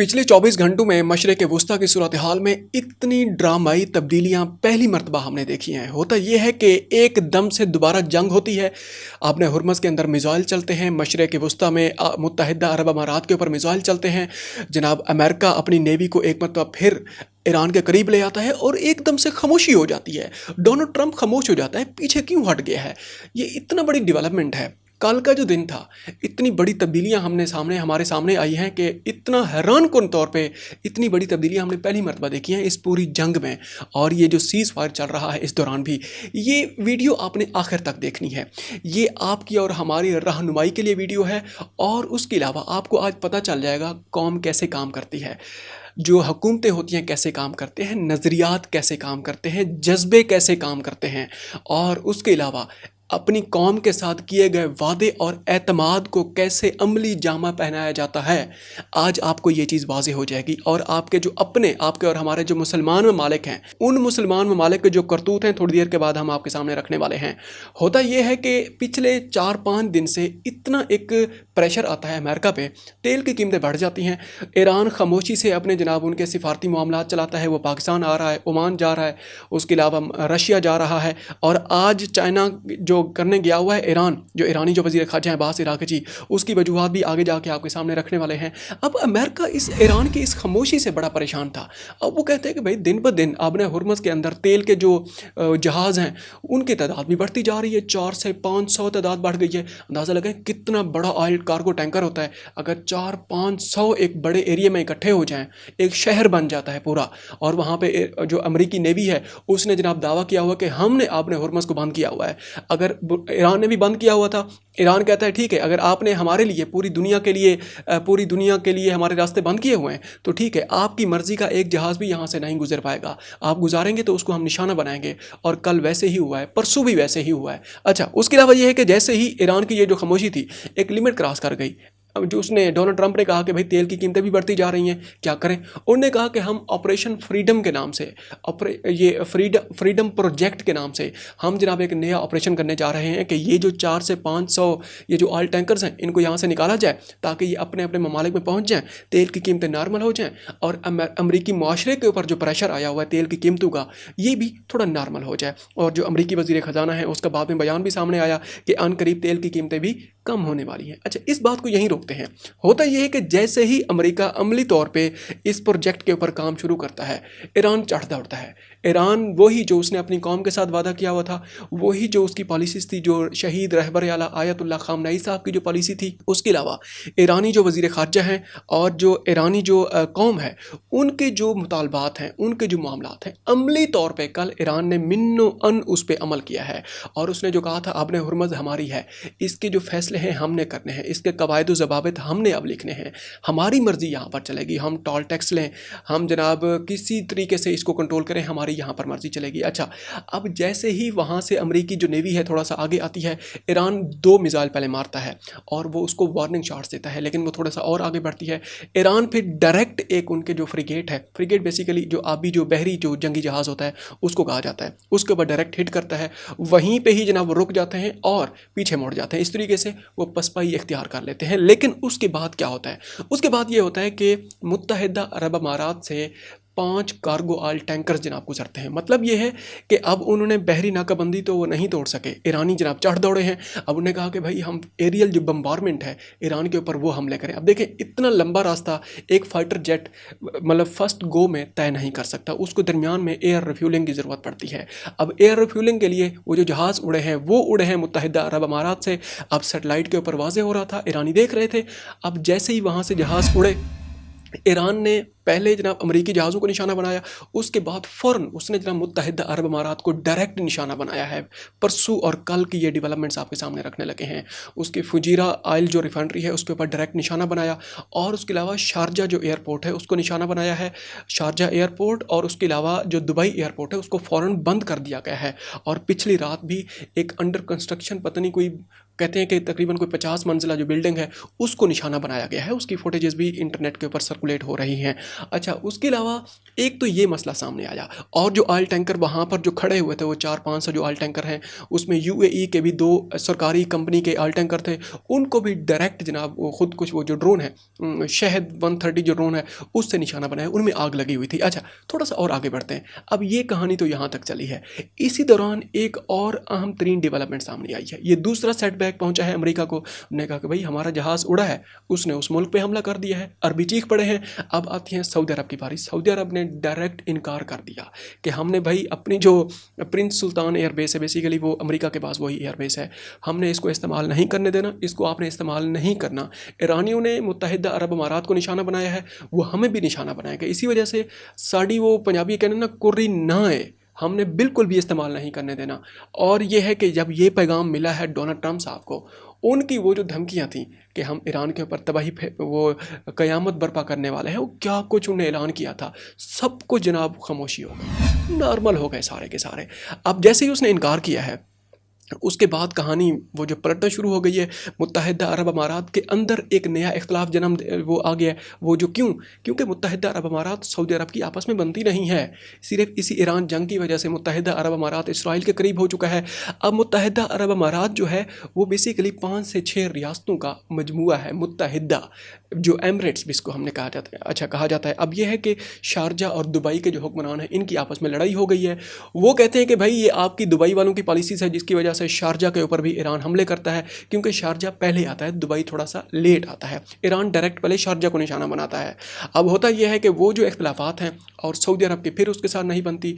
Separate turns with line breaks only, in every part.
पिछले 24 घंटों में मशरिक़ वुस्ता की सूरत हाल में इतनी ड्रामाई तब्दीलियां पहली मर्तबा हमने देखी हैं। होता यह है कि एकदम से दोबारा जंग होती है। आपने हुर्मज़ के अंदर मिसाइल चलते हैं, मशरिक़ वुस्ता में मुत्तहिदा अरब अमारात के ऊपर मिसाइल चलते हैं। जनाब अमेरिका अपनी नेवी को एक मरतबा फिर ईरान के करीब ले आता है और एकदम से खामोशी हो जाती है। डोनाल्ड ट्रंप खामोश हो जाता है, पीछे क्यों हट गया है? ये इतना बड़ी डेवलपमेंट है। कल का जो दिन था, इतनी बड़ी तब्दीलियां हमारे सामने आई हैं कि इतना हैरान कुन तौर पे इतनी बड़ी तब्दीलियां हमने पहली मरतबा देखी हैं इस पूरी जंग में। और ये जो सीज़ फायर चल रहा है इस दौरान भी, ये वीडियो आपने आखिर तक देखनी है। ये आपकी और हमारी रहनुमाई के लिए वीडियो है। और उसके अलावा आपको आज पता चल जाएगा कौम कैसे काम करती है, जो हुकूमतें होती हैं कैसे काम करते हैं, नज़रियात कैसे काम करते हैं, जज्बे कैसे काम करते हैं, और उसके अलावा अपनी कौम के साथ किए गए वादे और एतमाद को कैसे अमली जामा पहनाया जाता है। आज आपको ये चीज़ वाज़ेह हो जाएगी। और आपके और हमारे जो मुसलमान ममालिक हैं, उन मुसलमान ममालिक के जो करतूत हैं, थोड़ी देर के बाद हम आपके सामने रखने वाले हैं। होता यह है कि पिछले 4-5 दिन से इतना एक प्रेशर आता है अमेरिका पे, तेल की कीमतें बढ़ जाती हैं। ईरान खामोशी से अपने जनाब उनके सिफारती मामलात चलाता है, वो पाकिस्तान आ रहा है, ओमान जा रहा है, उसके अलावा रशिया जा रहा है। और आज चाइना जो करने गया हुआ है, ईरान जो ईरानी जो वज़ीर ख़ारजा है अब्बास इराक़ची, उसकी वजूहात भी आगे जाके आपके सामने रखने वाले हैं। अब अमेरिका इस ईरान की इस खामोशी से बड़ा परेशान था। अब वो कहते हैं कि भाई दिन ब दिन आपने हुर्मज़ के अंदर तेल के जो जहाज़ हैं उनकी तादाद भी बढ़ती जा रही है, 4 से 500 तादाद बढ़ गई है। अंदाज़ा लगाएं कितना बड़ा ऑयल कार्गो टैंकर होता है। अगर 400-500 एक बड़े एरिया में इकट्ठे हो जाएं, एक शहर बन जाता है पूरा। और वहाँ पे जो अमरीकी नेवी है उसने जनाब दावा किया हुआ कि हमने आपने हुर्मज़ को बंद किया हुआ है। अगर ईरान ने भी बंद किया हुआ था, ईरान कहता है ठीक है, अगर आपने हमारे लिए पूरी दुनिया के लिए हमारे रास्ते बंद किए हुए हैं तो ठीक है, आपकी मर्ज़ी का एक जहाज़ भी यहाँ से नहीं गुजर पाएगा। आप गुजारेंगे तो उसको हम निशाना बनाएंगे। और कल वैसे ही हुआ है, परसों भी वैसे ही हुआ है। अच्छा, उसके अलावा यह है कि जैसे ही ईरान की ये जो खामोशी थी एक लिमिट क्रॉस कर गई। अब जो उसने डोनाल्ड ट्रंप ने कहा कि भाई तेल की कीमतें भी बढ़ती जा रही हैं, क्या करें। उन्होंने कहा कि हम ऑपरेशन फ्रीडम के नाम से, फ्रीडम प्रोजेक्ट के नाम से हम जनाब एक नया ऑपरेशन करने जा रहे हैं कि ये जो 4 से 500 ये जो ऑयल टैंकर्स हैं इनको यहाँ से निकाला जाए ताकि ये अपने अपने ममालिक में पहुँच जाएँ, तेल की कीमतें नॉर्मल हो जाएँ और अमरीकी माशरे के ऊपर जो प्रेशर आया हुआ है तेल की कीमतों का, ये भी थोड़ा नॉर्मल हो जाए। और जो अमरीकी वज़ीर ख़जाना है उसका बाद में बयान भी सामने आया कि अनकरीब तेल की कीमतें भी कम होने वाली हैं। अच्छा, इस बात को यहीं रोकते हैं। होता यह है कि जैसे ही अमेरिका अमली तौर पे इस प्रोजेक्ट के ऊपर काम शुरू करता है, ईरान चढ़ दौड़ता है। ईरान वही जो उसने अपनी कौम के साथ वादा किया हुआ था, वही जो उसकी पॉलिसीज़ थी, जो शहीद रहबर आला आयतुल्लाह ख़ामनई साहब की जो पॉलिसी थी, उसके अलावा ईरानी जो वज़ीर ख़ारजा हैं और जो ईरानी जो कौम है, उनके जो मुतालबात हैं, उनके जो मामलात हैं, अमली तौर पर कल ईरान ने मिन्नो अन उस पर अमल किया है। और उसने जो कहा था आपने हुर्मज़ हमारी है, इसके जो फैसले हैं हमने करने हैं, इसके कवायद व ज़वाबित हमने अब लिखने हैं, हमारी मर्ज़ी यहाँ पर चलेगी। हम टोल टैक्स लें, हम जनाब किसी तरीके से इसको कंट्रोल करें, हमारी यहाँ पर मर्ज़ी चलेगी। अच्छा, अब जैसे ही वहाँ से अमरीकी जो नेवी है थोड़ा सा आगे आती है, ईरान 2 मिसाइल पहले मारता है और वो उसको वार्निंग शॉट्स देता है, लेकिन वो थोड़ा सा और आगे बढ़ती है। ईरान फिर डायरेक्ट एक उनके जो फ्रिगेट है, फ्रिगेट बेसिकली जो आबी जो बहरी जो जंगी जहाज़ होता है उसको कहा जाता है, उसके ऊपर डायरेक्ट हिट करता है। वहीं पर ही जनाब वो रुक जाते हैं और पीछे मुड़ जाते हैं। इस तरीके से वो पसपाई इख्तियार कर लेते हैं। लेकिन उसके बाद क्या होता है? उसके बाद ये होता है कि मुत्तहिदा अरब अमारात से 5 कार्गो ऑयल टैंकर्स जनाब गुजरते हैं। मतलब ये है कि अब उन्होंने बहरी नाकाबंदी तो वो नहीं तोड़ सके, ईरानी जनाब चढ़ दौड़े हैं। अब उन्होंने कहा कि भाई हम एरियल जो बम्बारमेंट है ईरान के ऊपर वो हमले करें। अब देखें, इतना लंबा रास्ता एक फ़ाइटर जेट मतलब फर्स्ट गो में तय नहीं कर सकता, उसको दरमियान में एयर रिफ्यूलिंग की ज़रूरत पड़ती है। अब एयर रिफ्यूलिंग के लिए वो जो जहाज़ उड़े हैं वो उड़े हैं मुत्तहिदा अरब अमारात से। अब सेटेलाइट के ऊपर वाज़े हो रहा था, ईरानी देख रहे थे। अब जैसे ही वहाँ से जहाज़ उड़े, ईरान ने पहले जनाब अमरीकी जहाज़ों को निशाना बनाया, उसके बाद फ़ौरन उसने जनाब मुत्तहिदा अरब अमारात को डायरेक्ट निशाना बनाया है। परसों और कल की ये डेवलपमेंट्स आपके सामने रखने लगे हैं। उसकी फुजीरा ऑयल जो रिफाइनरी है उसके ऊपर डायरेक्ट निशाना बनाया, और उसके अलावा शारजा जो एयरपोर्ट है उसको निशाना बनाया है, शारजा एयरपोर्ट। और उसके अलावा जो दुबई एयरपोर्ट है उसको फ़ौरन बंद कर दिया गया है। और पिछली रात भी एक अंडर कंस्ट्रक्शन पता नहीं कोई कहते हैं कि तकरीबन कोई 50 मंजिला जो बिल्डिंग है उसको निशाना बनाया गया है। उसकी फुटेजेस भी इंटरनेट के ऊपर सर्कुलेट हो रही हैं। अच्छा, उसके अलावा एक तो ये मसला सामने आया, और जो ऑयल टैंकर वहाँ पर जो खड़े हुए थे वो 400-500 जो ऑयल टैंकर हैं, उसमें यूएई के भी 2 सरकारी कंपनी के ऑयल टैंकर थे, उनको भी डायरेक्ट जनाब वो खुद कुछ वो जो ड्रोन है शहद 130 जो ड्रोन है उससे निशाना बनाया, उनमें आग लगी हुई थी। अच्छा, थोड़ा सा और आगे बढ़ते हैं। अब ये कहानी तो यहाँ तक चली है, इसी दौरान एक और अहम तरीन डेवलपमेंट सामने आई है। ये दूसरा सेटबैक पहुँचा है अमेरिका को। उन्होंने कहा कि भाई हमारा जहाज़ उड़ा है, उसने उस मुल्क पे हमला कर दिया है, अरबी चीख पड़े हैं। अब आती है सऊदी अरब की बारी। सऊदी अरब ने डायरेक्ट इनकार कर दिया कि हमने भाई अपनी जो प्रिंस सुल्तान एयरबेस है, बेसिकली वो अमेरिका के पास वही एयरबेस है, हमने इसको इस्तेमाल नहीं करने देना, इसको आपने इस्तेमाल नहीं करना। ईरानियों ने मुत्तहिदा अरब अमारात को निशाना बनाया है, वो हमें भी निशाना बनाएगा। इसी वजह से साड़ी वो पंजाबी कहने ना कुर्री ना है, हमने बिल्कुल भी इस्तेमाल नहीं करने देना। और ये है कि जब ये पैगाम मिला है डोनाल्ड ट्रंप साहब को, उनकी वो जो धमकियां थी कि हम ईरान के ऊपर तबाही वो क़यामत बर्पा करने वाले हैं, वो क्या कुछ उन्हें ऐलान किया था, सब कुछ जनाब खामोशी हो गई, नॉर्मल हो गए सारे के सारे। अब जैसे ही उसने इनकार किया है, उसके बाद कहानी वो जो पलटना शुरू हो गई है। मुत्तहिदा अरब अमारात के अंदर एक नया इख्तलाफ जन्म वो आ गया है। वो जो क्योंकि मुत्तहिदा अरब अमारात सऊदी अरब की आपस में बनती नहीं है, सिर्फ इसी ईरान जंग की वजह से मुत्तहिदा अरब अमारात इसराइल के करीब हो चुका है। अब मुत्तहिदा अरब अमारात जो है वो बेसिकली 5 से 6 रियासतों का मजमुआ है, मुत्तहिदा जो एमरेट्स भी इसको हमने कहा जाता है, अच्छा कहा जाता है। अब यह है कि शारजा और दुबई के जो हुक्मरान हैं, इनकी आपस में लड़ाई हो गई है। वो कहते हैं कि भाई ये आपकी दुबई वालों की पॉलिसी है, जिसकी वजह से शारजा के ऊपर भी ईरान हमले करता है, क्योंकि शारजा पहले आता है, दुबई थोड़ा सा लेट आता है। ईरान डायरेक्ट पहले शारजा को निशाना बनाता है। अब होता यह है कि वो जो इख्तलाफात हैं और सऊदी अरब की फिर उसके साथ नहीं बनती,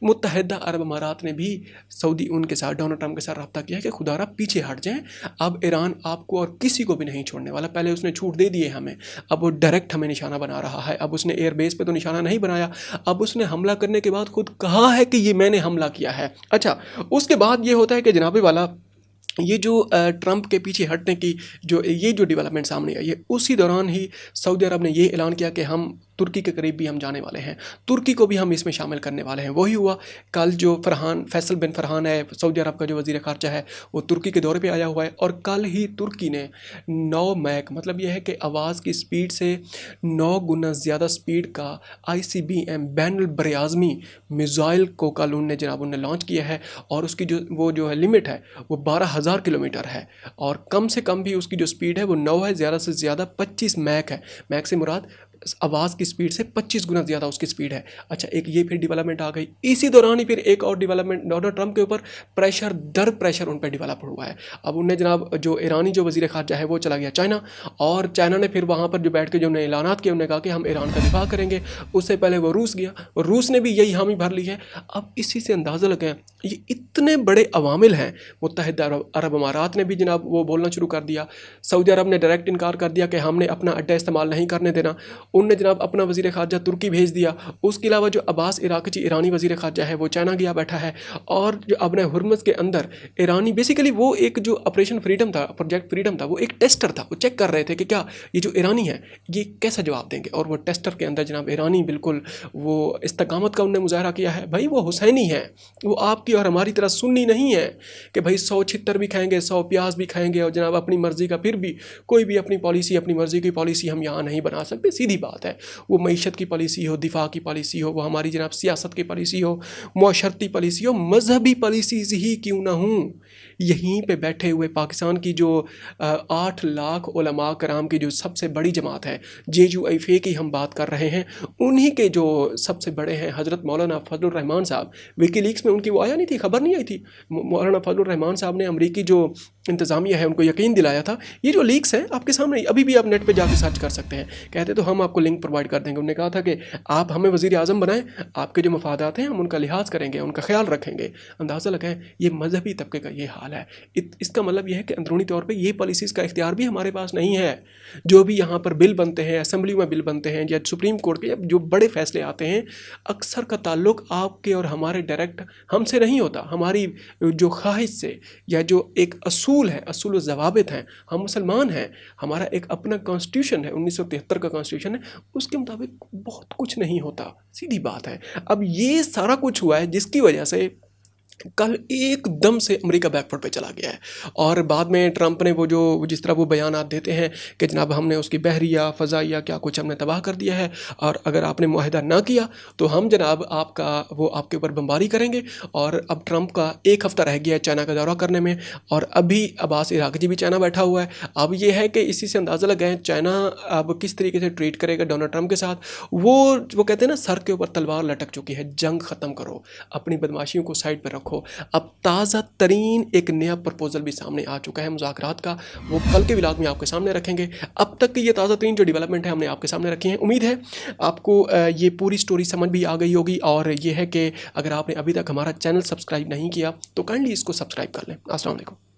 मुत्तहिदा अरब अमारात ने भी सऊदी उनके साथ डोनाल्ड ट्रंप के साथ रब्ता किया है कि खुदारा पीछे हट जाएं, अब ईरान आपको और किसी को भी नहीं छोड़ने वाला। पहले उसने छूट दे दी है हमें, अब वो डायरेक्ट हमें निशाना बना रहा है। अब उसने एयरबेस पे तो निशाना नहीं बनाया, अब उसने हमला करने के बाद खुद कहा है कि ये मैंने हमला किया है। अच्छा, उसके बाद ये होता है कि जनाबे वाला ये जो ट्रंप के पीछे हटने की जो डेवलपमेंट सामने आई है, उसी दौरान ही सऊदी अरब ने ये ऐलान किया कि हम तुर्की के करीब भी हम जाने वाले हैं, तुर्की को भी हम इसमें शामिल करने वाले हैं। वही हुआ, कल जो फैसल बिन फरहान है सऊदी अरब का जो वज़ीर ख़ारजा है, वो तुर्की के दौरे पे आया हुआ है। और कल ही तुर्की ने 9 मैक, मतलब यह है कि आवाज़ की स्पीड से 9 गुना ज़्यादा स्पीड का ICBM बैनुल बरआज़मी मिसाइल को कल उन्होंने लॉन्च किया है। और उसकी जो है लिमिट है वो 12,000 किलोमीटर है, और कम से कम भी उसकी जो स्पीड है वो 9 है, ज़्यादा से ज़्यादा 25 मैक है। मैक से मुराद आवाज़ की स्पीड से 25 गुना ज़्यादा उसकी स्पीड है। अच्छा, एक ये फिर डेवलपमेंट आ गई। इसी दौरान ही फिर एक और डेवलपमेंट डोनाल्ड ट्रंप के ऊपर प्रेशर दर प्रेशर उन पर डेवलप हुआ है। अब उन्हें जनाब जो ईरानी जो वज़ीर ख़ारजा है वो चला गया चाइना, और चाइना ने फिर वहाँ पर जो बैठ के जो उन्हें ऐलानात किए, उन्होंने कहा कि हम ईरान का दिफा करेंगे। उससे पहले वो रूस गया, और रूस ने भी यही हामी भर ली है। अब इसी से अंदाज़ा लगाएं, ये इतने बड़े अवामिल हैं। मुत्तहिदा अरब अमारात ने भी जनाब वो बोलना शुरू कर दिया, सऊदी अरब ने डायरेक्ट इनकार कर दिया कि हमने अपना अड्डा इस्तेमाल नहीं करने देना, उनने जनाब अपना वज़ीर ख़ारजा तुर्की भेज दिया। उसके अलावा जो अब्बास इराक़ची ईरानी वज़ीर ख़ारजा है वो चाइना गया बैठा है। और जो अपने हुर्मुज़ के अंदर ईरानी बेसिकली वो एक जो ऑपरेशन फ्रीडम था, प्रोजेक्ट फ्रीडम था, वो एक टेस्टर था, वो चेक कर रहे थे कि क्या ये जो ईरानी है ये कैसा जवाब देंगे। और वो टेस्टर के अंदर जनाब ईरानी बिल्कुल वो इस्तकामत का उन्होंने मुज़ाहरा किया है। भाई वो हुसैनी है, वो आपकी और हमारी तरह सुन्नी नहीं है कि भाई 100 छितर भी खाएंगे, 100 प्याज भी खाएंगे, और जनाब अपनी मर्ज़ी का फिर भी कोई भी अपनी पॉलिसी, अपनी मर्ज़ी की पॉलिसी हम यहाँ नहीं बना सकते। सीधी बात है, वो मईशत की पॉलिसी हो, दिफा की पॉलिसी हो, वो हमारी जनाब सियासत की पॉलिसी हो, मुआशरती पॉलिसी हो, मजहबी पॉलिसीज़ ही क्यों ना हूँ, यहीं पे बैठे हुए पाकिस्तान की जो 8 लाख उलमा कराम की जो सबसे बड़ी जमात है, JUIF की हम बात कर रहे हैं, उन्हीं के जो सबसे बड़े हैं हज़रत मौलाना फजलुर रहमान साहब। विकीलीक्स में उनकी वो आया नहीं थी, खबर नहीं आई थी। मौलाना फजलुर रहमान साहब ने अमरीकी जो इंतज़ामिया है उनको यकीन दिलाया था। ये जो लीक्स हैं आपके सामने, अभी भी आप नेट पे जाके सर्च कर सकते हैं। कहते तो हम आपको लिंक प्रोवाइड कर देंगे। उन्होंने कहा था कि आप हमें वज़ीर आज़म बनाएं, आपके जो मफादात हैं हम उनका लिहाज करेंगे, उनका ख्याल रखेंगे। अंदाज़ा लगाएं, ये मजहबी तबके का ये हाल है। इसका मतलब यह है कि अंदरूनी तौर पर ये पॉलिसीज़ का इख्तियार भी हमारे पास नहीं है। जो भी यहाँ पर बिल बनते हैं, असम्बली में बिल बनते हैं, या सुप्रीम कोर्ट के जो बड़े फैसले आते हैं, अक्सर का ताल्लुक आपके और हमारे डायरेक्ट हमसे नहीं होता, हमारी जो ख्वाहिश से, या जो एक असूल है, असूल ज़वाबित हैं। हम मुसलमान हैं, हमारा एक अपना कॉन्स्टिट्यूशन है, 1973 का कॉन्स्टिट्यूशन है, उसके मुताबिक बहुत कुछ नहीं होता। सीधी बात है। अब ये सारा कुछ हुआ है जिसकी वजह से कल एकदम से अमेरिका बैकफुट पे चला गया है। और बाद में ट्रंप ने वो जो जिस तरह वो बयानात देते हैं कि जनाब हमने उसकी बहरिया फ़ज़ाइया क्या कुछ हमने तबाह कर दिया है, और अगर आपने मुआहिदा ना किया तो हम जनाब आपका वो आपके ऊपर बमबारी करेंगे। और अब ट्रंप का एक हफ़्ता रह गया है चाइना का दौरा करने में, और अभी अब्बास इराक़ची भी चाइना बैठा हुआ है। अब ये है कि इसी से अंदाज़ा लगाएं चाइना अब किस तरीके से ट्रीट करेगा डोनाल्ड ट्रंप के साथ। वो कहते हैं ना, सर के ऊपर तलवार लटक चुकी है, जंग ख़त्म करो, अपनी बदमाशियों को साइड पर रखो। अब ताज़ा तरीन एक नया प्रपोजल भी सामने आ चुका है मुज़ाकरात का, वो कल के व्लॉग में आपके सामने रखेंगे। अब तक की ये ताज़ा तरीन जो डेवलपमेंट है हमने आपके सामने रखी है। उम्मीद है आपको ये पूरी स्टोरी समझ भी आ गई होगी। और ये है कि अगर आपने अभी तक हमारा चैनल सब्सक्राइब नहीं किया तो काइंडली इसको सब्सक्राइब कर लें। अस्सलाम वालेकुम।